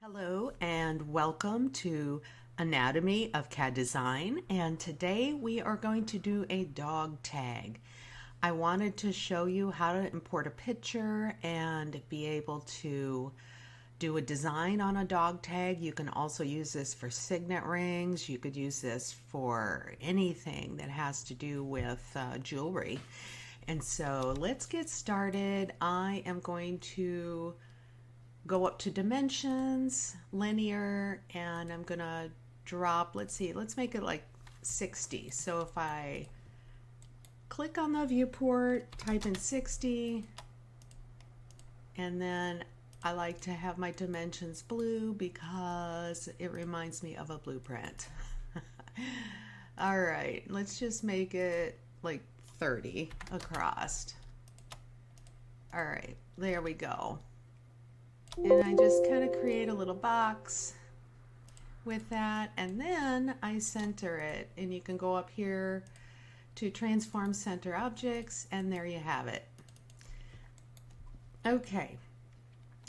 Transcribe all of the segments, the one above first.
Hello and welcome to Anatomy of CAD Design, and today we are going to do a dog tag. I wanted to show you how to import a picture and be able to do a design on a dog tag. You can also use this for signet rings. You could use this for anything that has to do with jewelry. And so let's get started. I am going to go up to dimensions, linear, and I'm gonna drop, let's make it like 60. So if I click on the viewport, type in 60, and then I like to have my dimensions blue because it reminds me of a blueprint. All right, let's just make it like 30 across. All right, there we go. And I just kind of create a little box with that, and then I center it, and you can go up here to transform center objects, and there you have it. Okay,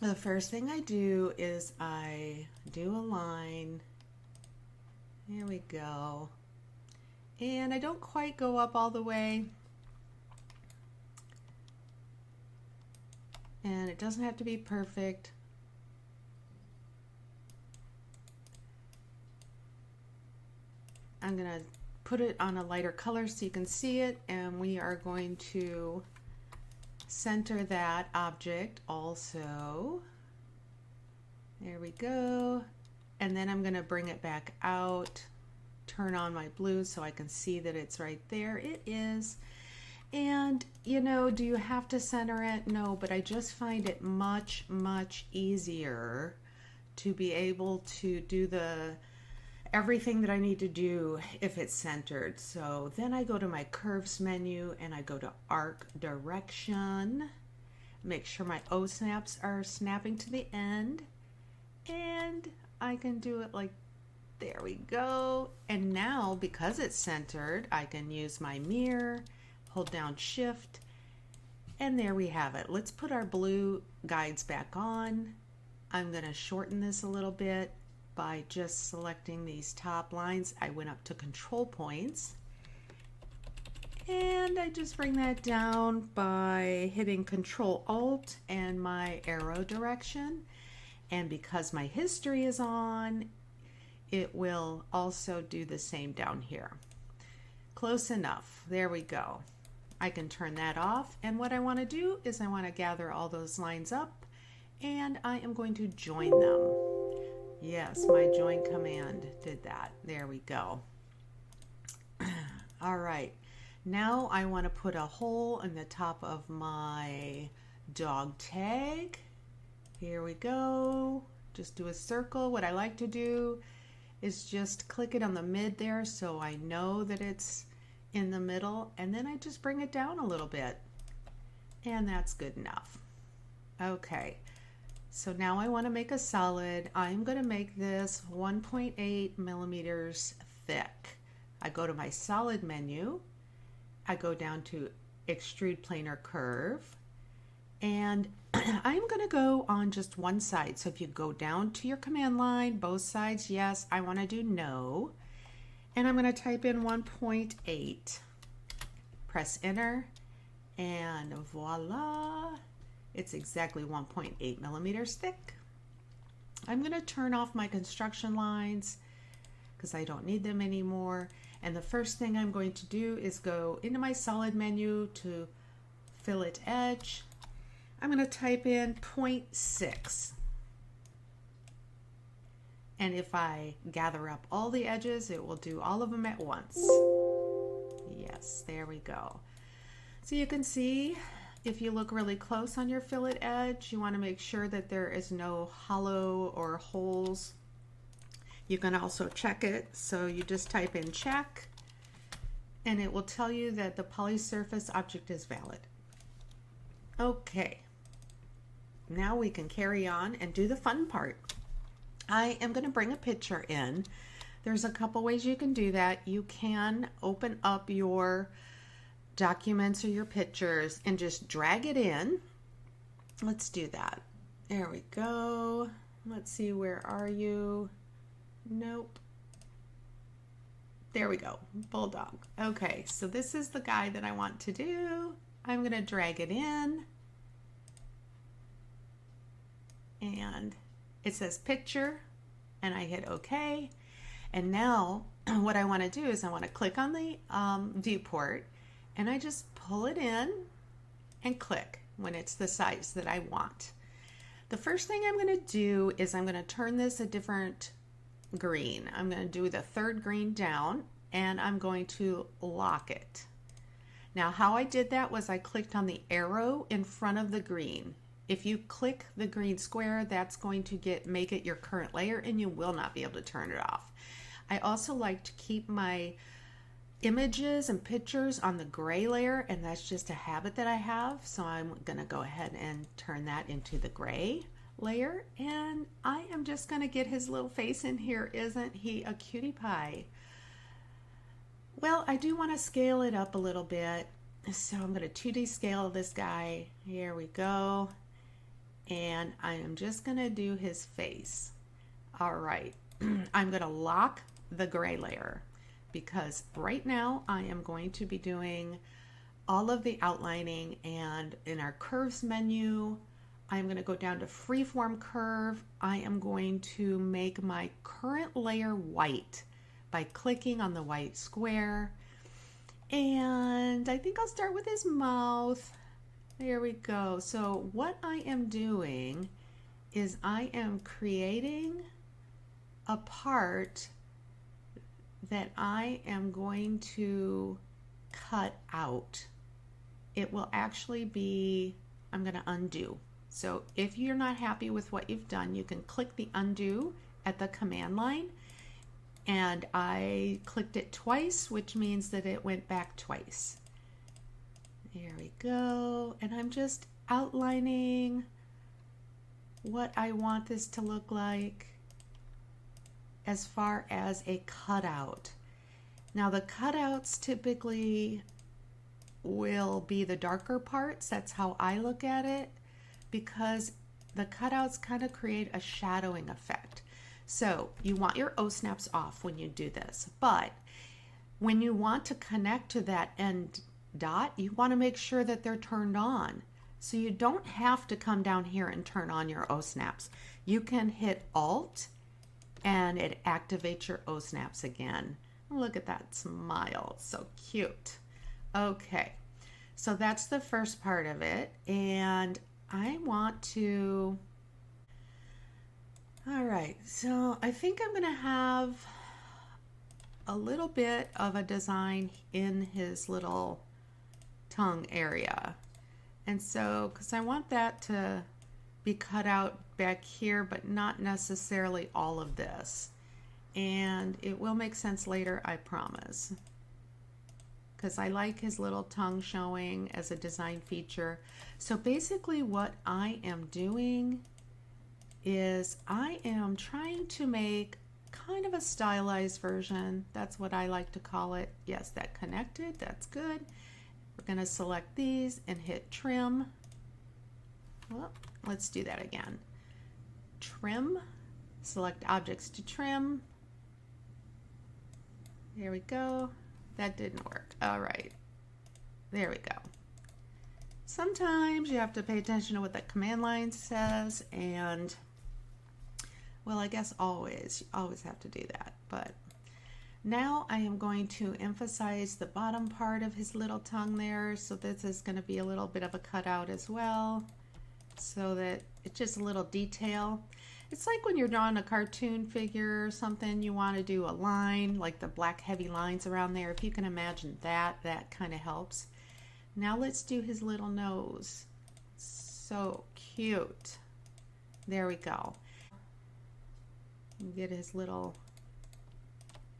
the first thing I do is I do a line. There we go. And I don't quite go up all the way, and it doesn't have to be perfect. I'm going to put it on a lighter color so you can see it, and we are going to center that object also. There we go. And then I'm going to bring it back out, turn on my blue so I can see that it's right there. It is. And you know, do you have to center it? No, but I just find it much easier to be able to do everything that I need to do if it's centered. So then I go to my curves menu and I go to arc direction, make sure my O snaps are snapping to the end, and I can do it like, there we go. And now because it's centered, I can use my mirror, hold down shift, and there we have it. Let's put our blue guides back on. I'm going to shorten this a little bit by just selecting these top lines. I went up to control points, and I just bring that down by hitting Control Alt and my arrow direction. And because my history is on, it will also do the same down here. Close enough. There we go. I can turn that off, and what I want to do is I want to gather all those lines up, and I am going to join them. Yes, my join command did that. There we go. All right, now I want to put a hole in the top of my dog tag. Here we go. Just do a circle. What I like to do is just click it on the mid there so I know that it's in the middle, and then I just bring it down a little bit, and that's good enough. Okay. So now I want to make a solid. I'm going to make this 1.8 millimeters thick. I go to my solid menu. I go down to extrude planar curve, and I'm going to go on just one side. So if you go down to your command line, both sides, yes, I want to do no. And I'm going to type in 1.8. Press enter, and voila. It's exactly 1.8 millimeters thick. I'm going to turn off my construction lines because I don't need them anymore. And the first thing I'm going to do is go into my solid menu to fillet edge. I'm going to type in 0.6. And if I gather up all the edges, it will do all of them at once. Yes, there we go. So you can see, if you look really close on your fillet edge, you want to make sure that there is no hollow or holes. You can also check it. So you just type in check, and it will tell you that the polysurface object is valid. Okay, now we can carry on and do the fun part. I am going to bring a picture in. There's a couple ways you can do that. You can open up your documents or your pictures and just drag it in. Let's do that. There we go. Let's see, where are you? Nope. There we go, bulldog. Okay, so this is the guy that I want to do. I'm gonna drag it in. And it says picture, and I hit OK. And now what I want to do is I want to click on the viewport, and I just pull it in and click when it's the size that I want. The first thing I'm going to do is I'm going to turn this a different green. I'm going to do the third green down, and I'm going to lock it. Now how I did that was I clicked on the arrow in front of the green. If you click the green square, that's going to make it your current layer, and you will not be able to turn it off. I also like to keep my images and pictures on the gray layer, and that's just a habit that I have. So I'm gonna go ahead and turn that into the gray layer, and I am just gonna get his little face in here. Isn't he a cutie pie? Well, I do want to scale it up a little bit. So I'm gonna 2D scale this guy. Here we go. And I am just gonna do his face. All right, I'm gonna lock the gray layer because right now I am going to be doing all of the outlining, and in our curves menu, I'm going to go down to freeform curve. I am going to make my current layer white by clicking on the white square, and I think I'll start with his mouth. There we go. So what I am doing is I am creating a part that I am going to cut out. It will actually be, I'm going to undo. So if you're not happy with what you've done, you can click the undo at the command line. And I clicked it twice, which means that it went back twice. There we go. And I'm just outlining what I want this to look like as far as a cutout. Now the cutouts typically will be the darker parts. That's how I look at it, because the cutouts kind of create a shadowing effect. So you want your O snaps off when you do this, but when you want to connect to that end dot, you want to make sure that they're turned on. So you don't have to come down here and turn on your O snaps. You can hit Alt and it activates your O snaps again. Look at that smile, so cute. Okay, so that's the first part of it, and I want to, all right, so I think I'm gonna have a little bit of a design in his little tongue area. And so, because I want that to be cut out back here, but not necessarily all of this. And it will make sense later, I promise. Because I like his little tongue showing as a design feature. So basically what I am doing is I am trying to make kind of a stylized version. That's what I like to call it. Yes, that connected, that's good. We're gonna select these and hit trim. Well, let's do that again. Trim, select objects to trim. There we go. That didn't work. All right, there we go. Sometimes you have to pay attention to what the command line says, and well, I guess always, you always have to do that. But now I am going to emphasize the bottom part of his little tongue there. So this is going to be a little bit of a cutout as well, so that it's just a little detail. It's like when you're drawing a cartoon figure or something, you want to do a line, like the black heavy lines around there. If you can imagine that, that kind of helps. Now let's do his little nose. So cute. There we go. Get his little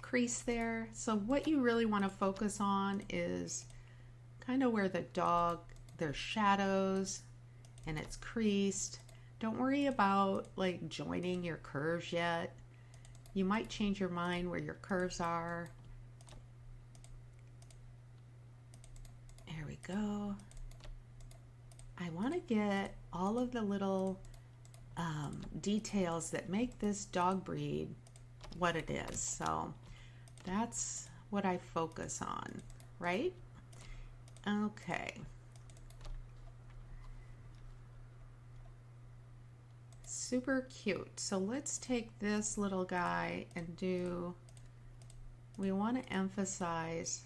crease there. So what you really want to focus on is kind of where the dog, there's shadows and it's creased. Don't worry about like joining your curves yet. You might change your mind where your curves are. There we go. I want to get all of the little details that make this dog breed what it is. So that's what I focus on, right? Okay. Super cute. So let's take this little guy and we want to emphasize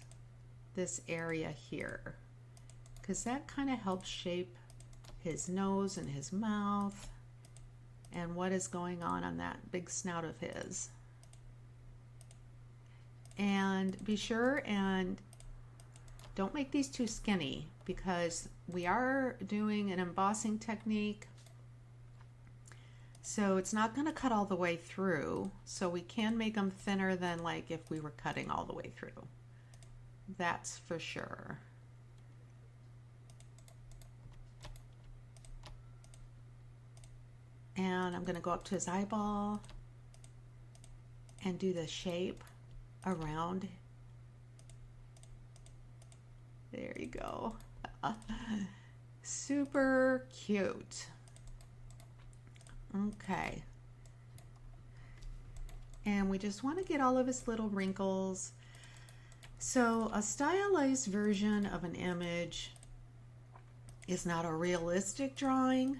this area here because that kind of helps shape his nose and his mouth and what is going on that big snout of his. And be sure and don't make these too skinny because we are doing an embossing technique. So it's not going to cut all the way through. So we can make them thinner than like if we were cutting all the way through. That's for sure. And I'm going to go up to his eyeball and do the shape around. There you go. Super cute. Okay. And we just want to get all of his little wrinkles. So a stylized version of an image is not a realistic drawing.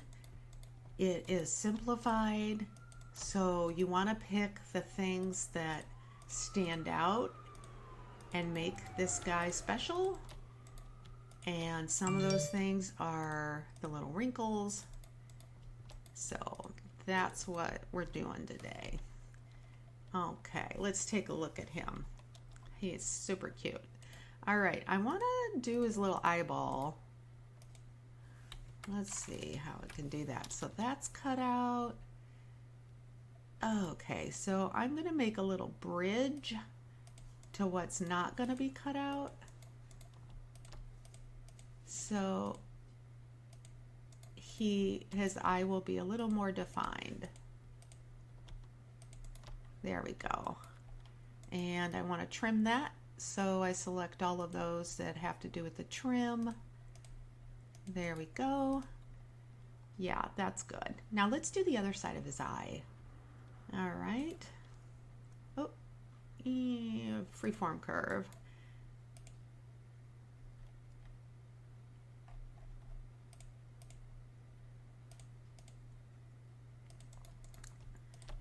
It is simplified. So you want to pick the things that stand out and make this guy special. And some of those things are the little wrinkles. So that's what we're doing today. Okay, let's take a look at him. He is super cute. All right, I want to do his little eyeball. Let's see how I can do that. So that's cut out. Okay, so I'm going to make a little bridge to what's not going to be cut out. So his eye will be a little more defined. There we go. And I want to trim that, so I select all of those that have to do with the trim. There we go. Yeah, that's good. Now let's do the other side of his eye. All right. Oh, freeform curve.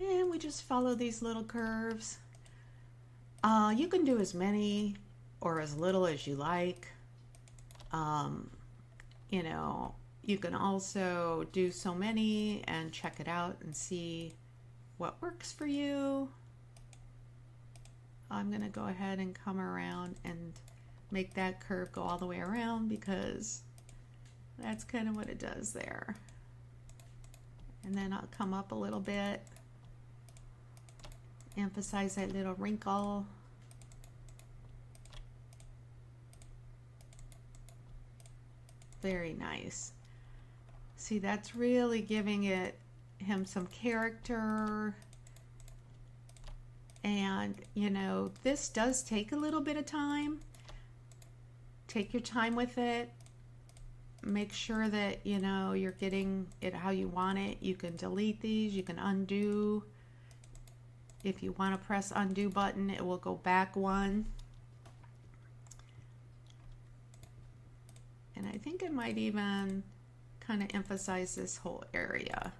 And we just follow these little curves. You can do as many or as little as you like. You know, you can also do so many and check it out and see what works for you. I'm going to go ahead and come around and make that curve go all the way around because that's kind of what it does there. And then I'll come up a little bit. Emphasize that little wrinkle. Very nice. See, that's really giving him some character. And, you know, this does take a little bit of time. Take your time with it. Make sure that, you know, you're getting it how you want it. You can delete these, you can undo. If you want to press undo button, it will go back one. And I think I might even kind of emphasize this whole area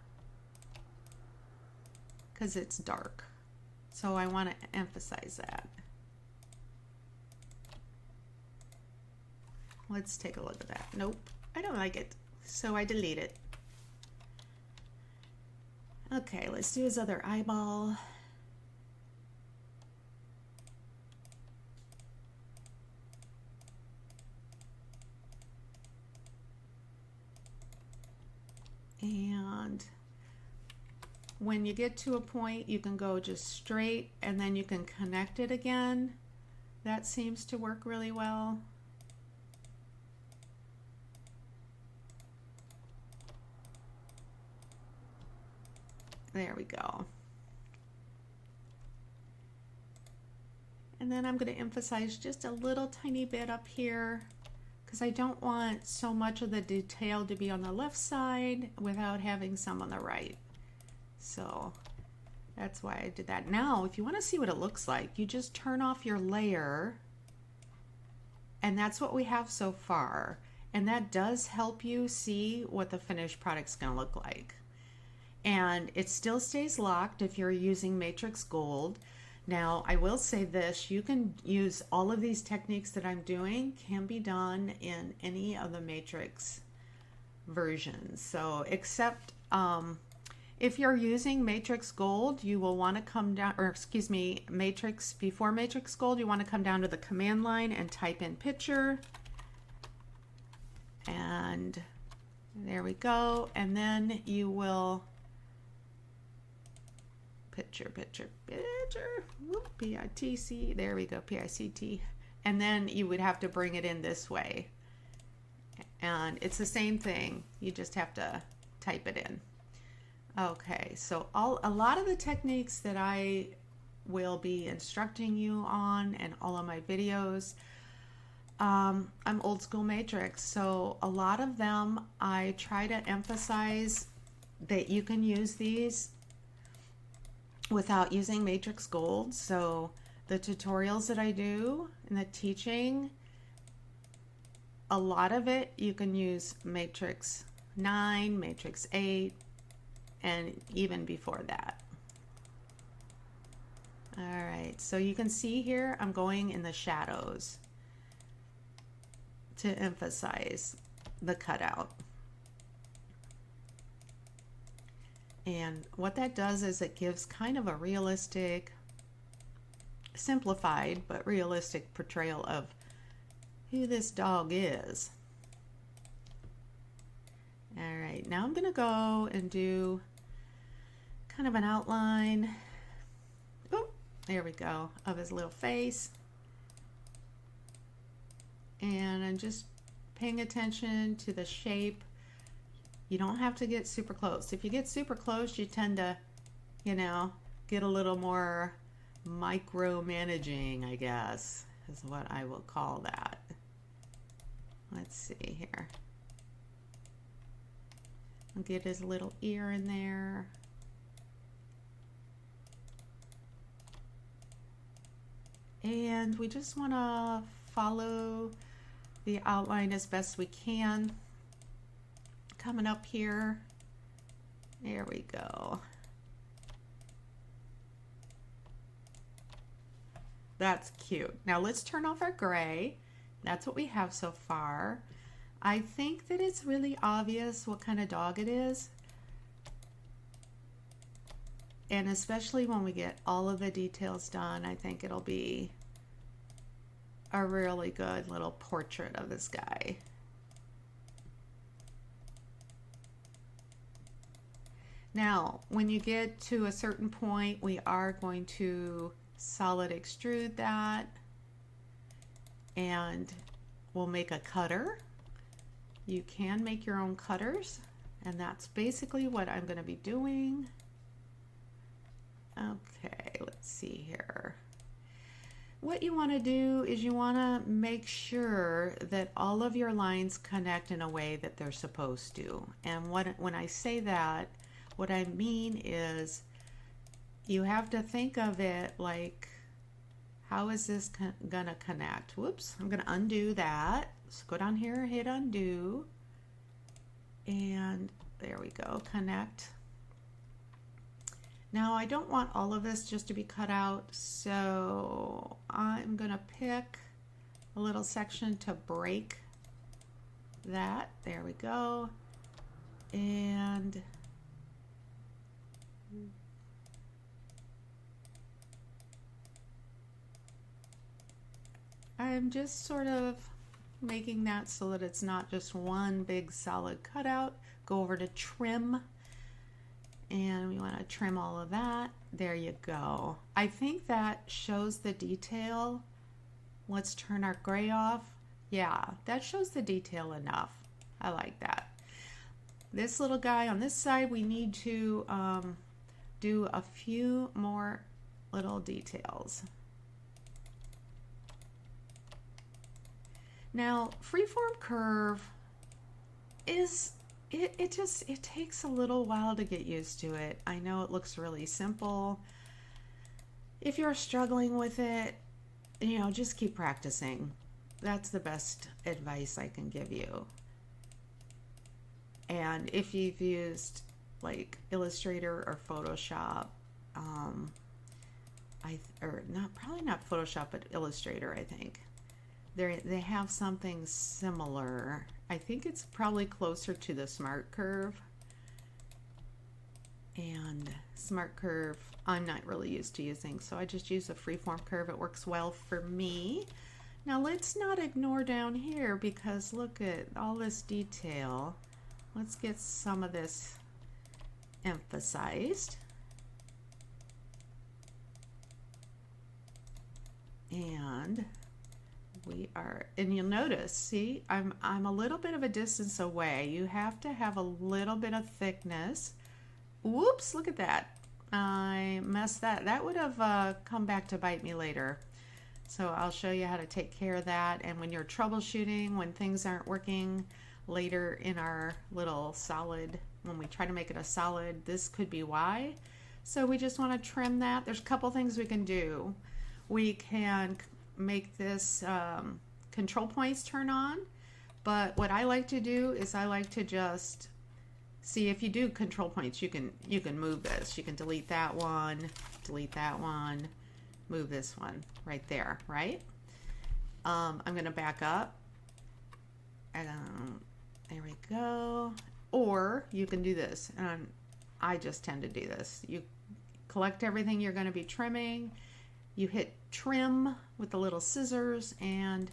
because it's dark. So I want to emphasize that. Let's take a look at that. Nope, I don't like it. So I delete it. Okay, let's do his other eyeball. And when you get to a point, you can go just straight and then you can connect it again. That seems to work really well. There we go. And then I'm going to emphasize just a little tiny bit up here, because I don't want so much of the detail to be on the left side without having some on the right. So that's why I did that. Now, if you want to see what it looks like, you just turn off your layer, and that's what we have so far. And that does help you see what the finished product's going to look like. And it still stays locked if you're using Matrix Gold. Now, I will say this, you can use all of these techniques that I'm doing can be done in any of the Matrix versions. So, except if you're using Matrix Gold, you will want to come down, or excuse me, before Matrix Gold, you want to come down to the command line and type in picture. And there we go. And then you will picture, whoop, P-I-T-C, there we go, P-I-C-T. And then you would have to bring it in this way. And it's the same thing. You just have to type it in. Okay, so a lot of the techniques that I will be instructing you on and all of my videos, I'm old school Matrix. So a lot of them, I try to emphasize that you can use these without using Matrix Gold. So the tutorials that I do and the teaching, a lot of it you can use Matrix 9, Matrix 8, and even before that. All right, so you can see here I'm going in the shadows to emphasize the cutout. And what that does is it gives kind of a realistic, simplified, but realistic portrayal of who this dog is. All right, now I'm going to go and do kind of an outline. Oh, there we go, of his little face. And I'm just paying attention to the shape. You don't have to get super close. If you get super close, you tend to, you know, get a little more micromanaging, I guess, is what I will call that. Let's see here. I'll get his little ear in there. And we just want to follow the outline as best we can. Coming up here, there we go. That's cute. Now let's turn off our gray. That's what we have so far. I think that it's really obvious what kind of dog it is. And especially when we get all of the details done, I think it'll be a really good little portrait of this guy. Now, when you get to a certain point, we are going to solid extrude that, and we'll make a cutter. You can make your own cutters, and that's basically what I'm going to be doing. Okay, let's see here. What you want to do is you want to make sure that all of your lines connect in a way that they're supposed to. And when I say that, what I mean is you have to think of it like, how is this gonna connect? Whoops, I'm gonna undo that. So go down here, hit undo, and there we go, connect. Now I don't want all of this just to be cut out, so I'm gonna pick a little section to break that. There we go. And I'm just sort of making that so that it's not just one big solid cutout. Go over to trim, and we want to trim all of that. There you go. I think that shows the detail. Let's turn our gray off. Yeah, that shows the detail enough. I like that. This little guy on this side, we need to do a few more little details. Now, freeform curve is it takes a little while to get used to it. I know it looks really simple. If you're struggling with it, just keep practicing. That's the best advice I can give you. And if you've used like Illustrator or Photoshop, probably not Photoshop, but Illustrator, I think. They have something similar. I think it's probably closer to the Smart Curve. And Smart Curve, I'm not really used to using, so I just use a freeform curve. It works well for me. Now let's not ignore down here because look at all this detail. Let's get some of this emphasized. And you'll notice, see, I'm a little bit of a distance away. You have to have a little bit of thickness. Whoops, look at that. I messed that. That would have come back to bite me later. So I'll show you how to take care of that. And when you're troubleshooting, when things aren't working later in our little solid, when we try to make it a solid, this could be why. So we just want to trim that. There's a couple things we can do. We can make this control points turn on, but what I like to do is I like to just see if you do control points, you can move this. You can delete that one, move this one right there, right? I'm going to back up. And there we go. Or you can do this, and I just tend to do this. You collect everything you're going to be trimming. You hit trim with the little scissors and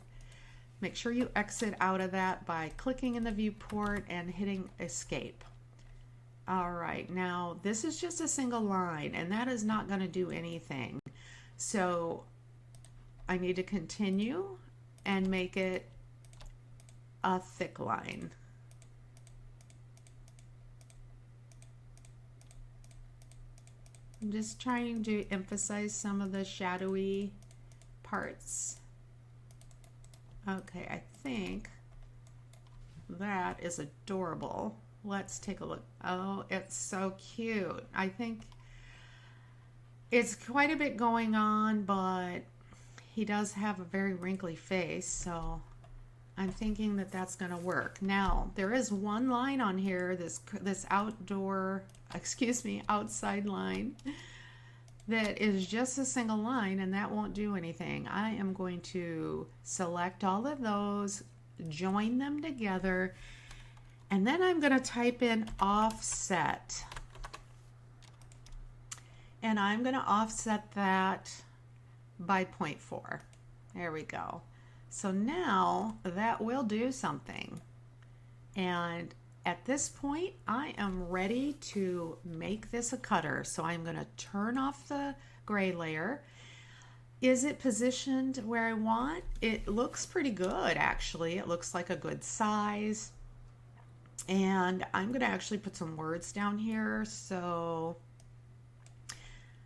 make sure you exit out of that by clicking in the viewport and hitting escape. All right, now this is just a single line and that is not going to do anything. So I need to continue and make it a thick line. I'm just trying to emphasize some of the shadowy parts. Okay, I think that is adorable. Let's take a look. Oh, it's so cute. I think it's quite a bit going on, but he does have a very wrinkly face, so I'm thinking that that's going to work. Now, there is one line on here, this outside line that is just a single line, and that won't do anything. I am going to select all of those, join them together, and then I'm going to type in offset. And I'm going to offset that by 0.4. There we go. So now that will do something. And at this point, I am ready to make this a cutter. So I'm going to turn off the gray layer. Is it positioned where I want? It looks pretty good, actually. It looks like a good size. And I'm going to actually put some words down here. So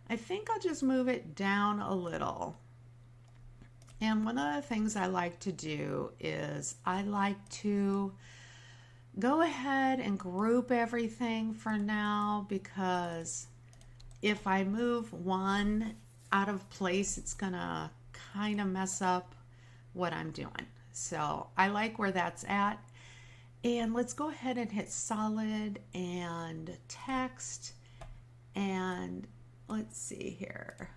I think I'll just move it down a little. And one of the things I like to do is I like to go ahead and group everything for now, because if I move one out of place, it's gonna kind of mess up what I'm doing. So I like where that's at. And let's go ahead and hit solid and text. And let's see here.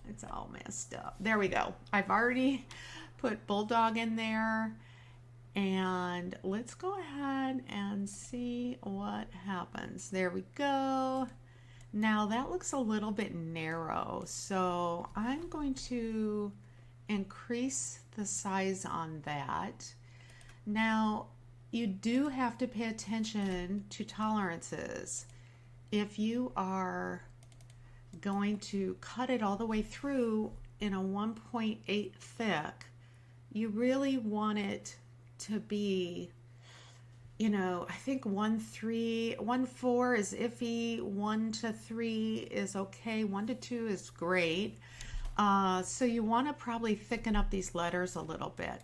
It's all messed up. There we go. I've already put bulldog in there. And let's go ahead and see what happens. There we go. Now that looks a little bit narrow. So I'm going to increase the size on that. Now you do have to pay attention to tolerances. If you are going to cut it all the way through in a 1.8 thick, you really want it to be, I think 1.3, 1.4 is iffy, 1 to 3 is okay, 1 to 2 is great. So you want to probably thicken up these letters a little bit.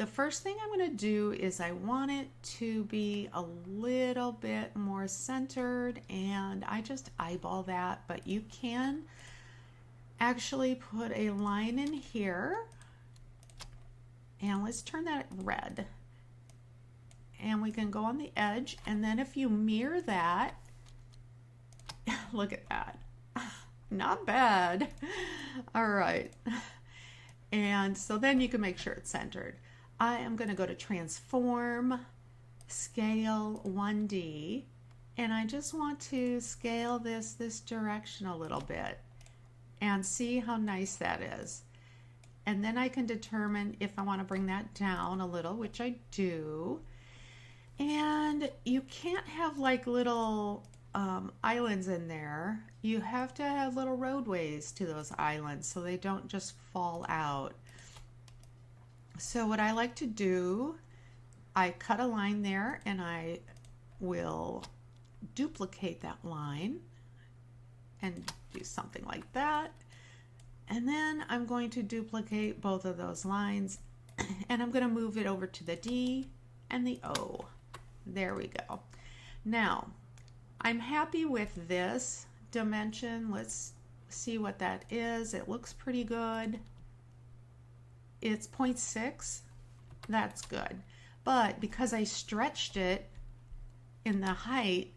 the first thing I'm going to do is I want it to be a little bit more centered, and I just eyeball that, but you can actually put a line in here, and let's turn that red, and we can go on the edge, and then if you mirror that, look at that, not bad. All right, and so then you can make sure it's centered. I am going to go to transform, scale 1D, and I just want to scale this direction a little bit and see how nice that is. And then I can determine if I want to bring that down a little, which I do. And you can't have like little islands in there. You have to have little roadways to those islands so they don't just fall out. So what I like to do, I cut a line there and I will duplicate that line and do something like that. And then I'm going to duplicate both of those lines and I'm going to move it over to the D and the O. There we go. Now, I'm happy with this dimension. Let's see what that is. It looks pretty good. It's 0.6. That's good. But because I stretched it in the height,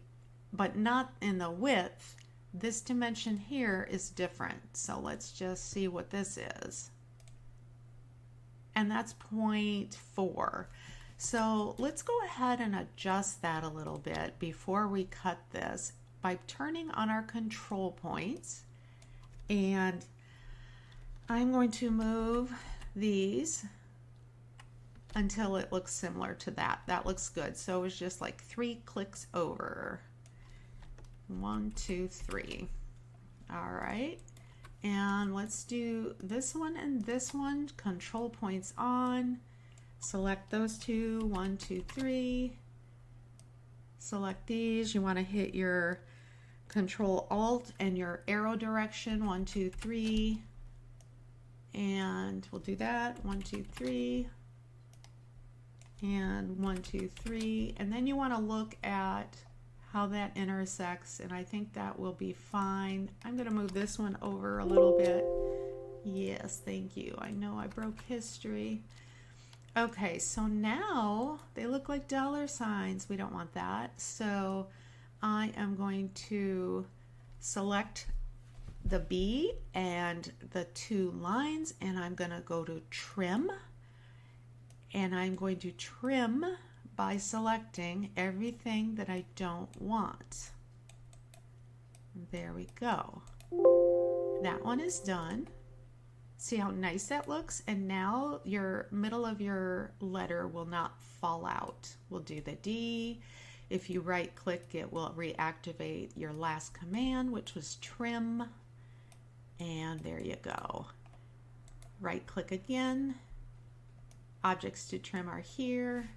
but not in the width, this dimension here is different. So let's just see what this is. And that's 0.4. So let's go ahead and adjust that a little bit before we cut this by turning on our control points. And I'm going to move these until it looks similar to that. That looks good. So it's just like 3 clicks over. 1, 2, 3. All right. And let's do this one and this one. Control points on. Select those two. 1, 2, 3. Select these. You want to hit your Control Alt and your arrow direction. 1, 2, 3. And we'll do that. 1, 2, 3. And 1, 2, 3. And then you want to look at how that intersects, and I think that will be fine. I'm going to move this one over a little bit. Yes, thank you. I know I broke history. Okay, so now they look like dollar signs. We don't want that. So I am going to select the B and the 2 lines, and I'm going to go to trim, and I'm going to trim by selecting everything that I don't want. There we go. That one is done. See how nice that looks? And now your middle of your letter will not fall out. We'll do the D. If you right click, it will reactivate your last command, which was trim. And there you go. Right click again. Objects to trim are here.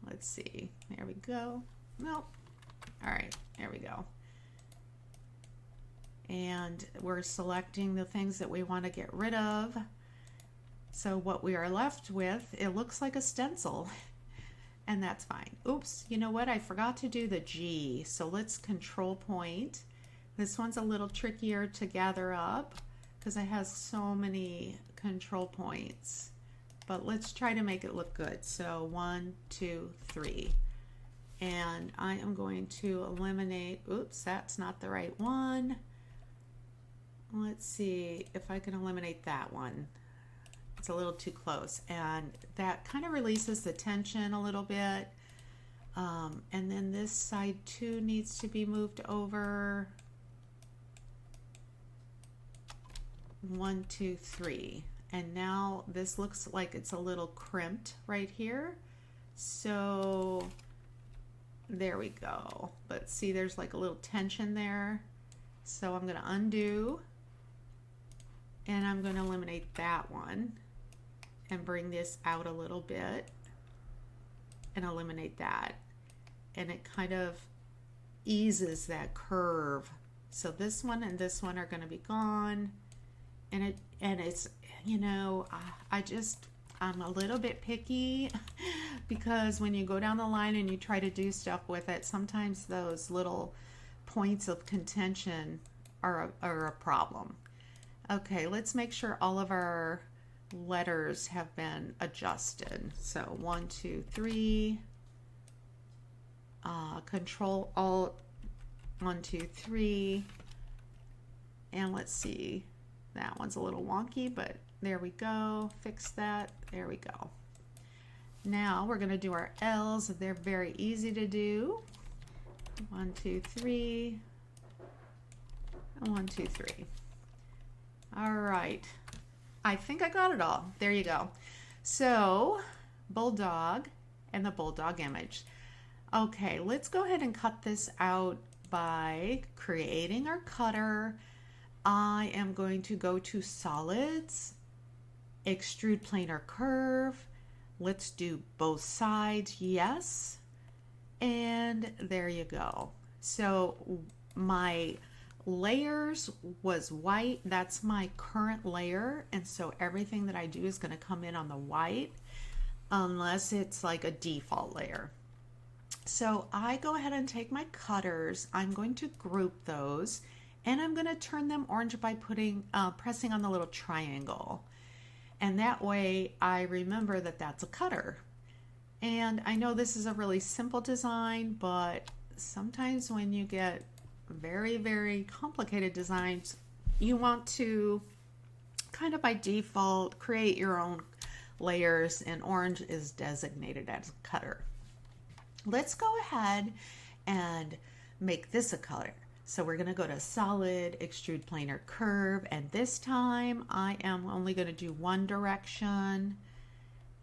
Let's see. There we go. Nope. All right. There we go. And we're selecting the things that we want to get rid of. So what we are left with, it looks like a stencil. And that's fine. Oops. You know what? I forgot to do the G. So let's control point. This one's a little trickier to gather up because it has so many control points. But let's try to make it look good. So 1, 2, 3. And I am going to eliminate, oops, that's not the right one. Let's see if I can eliminate that one. It's a little too close. And that kind of releases the tension a little bit. And then this side too needs to be moved over. 1, 2, 3. And now this looks like it's a little crimped right here. So there we go. But see, there's like a little tension there. So I'm going to undo. And I'm going to eliminate that one. And bring this out a little bit. And eliminate that. And it kind of eases that curve. So this one and this one are going to be gone. And it's, you know, I'm a little bit picky because when you go down the line and you try to do stuff with it, sometimes those little points of contention are a problem. Okay, let's make sure all of our letters have been adjusted. So 1, 2, 3, Control Alt, 1, 2, 3, and let's see, that one's a little wonky, but there we go. Fix that. There we go. Now we're going to do our L's. They're very easy to do. 1, 2, 3, and 1, 2, 3. All right. I think I got it all. There you go. So, bulldog and the bulldog image. Okay, let's go ahead and cut this out by creating our cutter. I am going to go to solids, extrude planar curve. Let's do both sides, yes. And there you go. So my layers was white. That's my current layer. And so everything that I do is going to come in on the white unless it's like a default layer. So I go ahead and take my cutters. I'm going to group those and I'm going to turn them orange by pressing on the little triangle. And that way I remember that that's a cutter. And I know this is a really simple design, but sometimes when you get very, very complicated designs, you want to kind of by default create your own layers, and orange is designated as a cutter. Let's go ahead and make this a cutter. So we're going to go to solid, extrude planar curve, and this time I am only going to do one direction.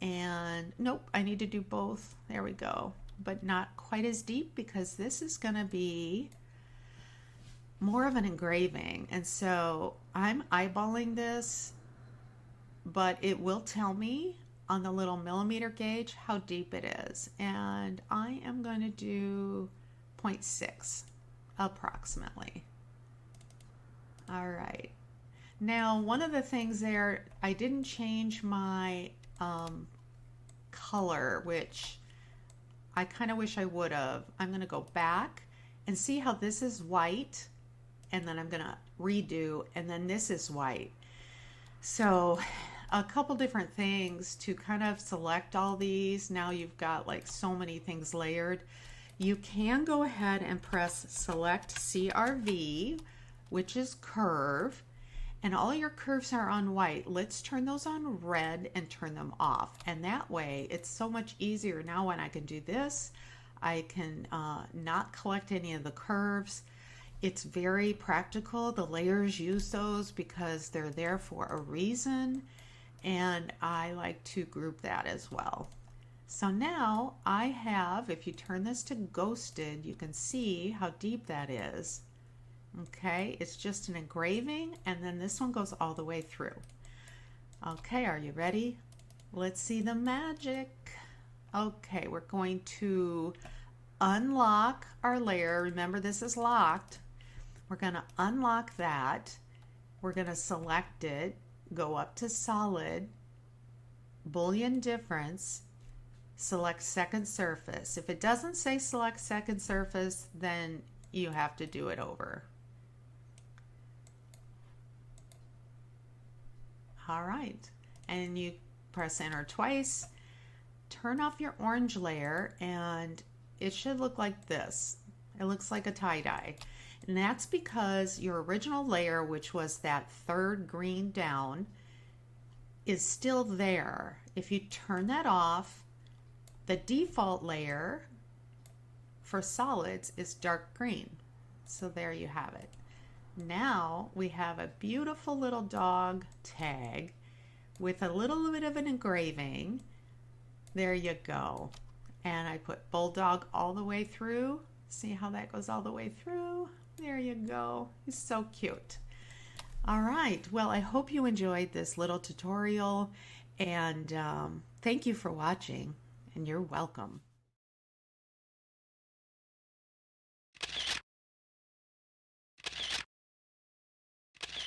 And nope, I need to do both. There we go. But not quite as deep because this is going to be more of an engraving. And so I'm eyeballing this, but it will tell me on the little millimeter gauge how deep it is. And I am going to do 0.6 approximately. All right. Now, one of the things there, I didn't change my color, which I kind of wish I would have. I'm going to go back and see how this is white, and then I'm going to redo, and then this is white. So a couple different things to kind of select all these. Now you've got like so many things layered. You can go ahead and press select CRV, which is curve, and all your curves are on white. Let's turn those on red and turn them off. And that way it's so much easier. Now when I can do this, I can not collect any of the curves. It's very practical. The layers use those because they're there for a reason. And I like to group that as well. So now I have, if you turn this to ghosted, you can see how deep that is. Okay, it's just an engraving, and then this one goes all the way through. Okay, are you ready? Let's see the magic. Okay, we're going to unlock our layer. Remember, this is locked. We're going to unlock that. We're going to select it, go up to solid, boolean difference, select second surface. If it doesn't say select second surface, then you have to do it over. All right, and you press enter twice, turn off your orange layer, and it should look like this. It looks like a tie-dye. And that's because your original layer, which was that third green down, is still there. If you turn that off, the default layer for solids is dark green. So there you have it. Now we have a beautiful little dog tag with a little bit of an engraving. There you go. And I put bulldog all the way through. See how that goes all the way through? There you go. He's so cute. All right. Well, I hope you enjoyed this little tutorial, and thank you for watching, and you're welcome.